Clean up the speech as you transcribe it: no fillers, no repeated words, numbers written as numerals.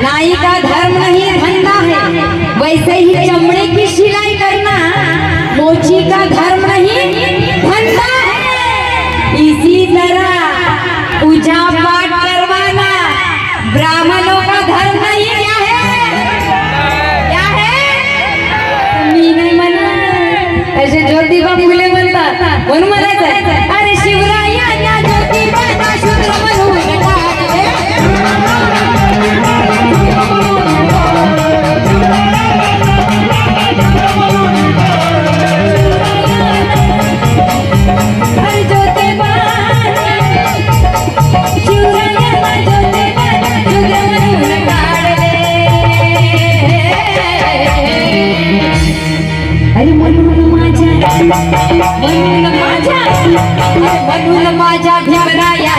नाई का धर्म नहीं धंधा है, वैसे ही चमड़े की सिलाई करना मोची का धर्म नहीं धंधा है। इसी तरह पूजा पाठ करवाना ब्राह्मणों का धर्म नहीं क्या है? क्या है? मी नहीं म्हणत, ऐसे ज्योतिबा फुले म्हणतात म्हणून म्हणायचं अरे शिवराया या ज्योतिबा ना शूद्र म्हणून म्हणून माझ्या भीमराया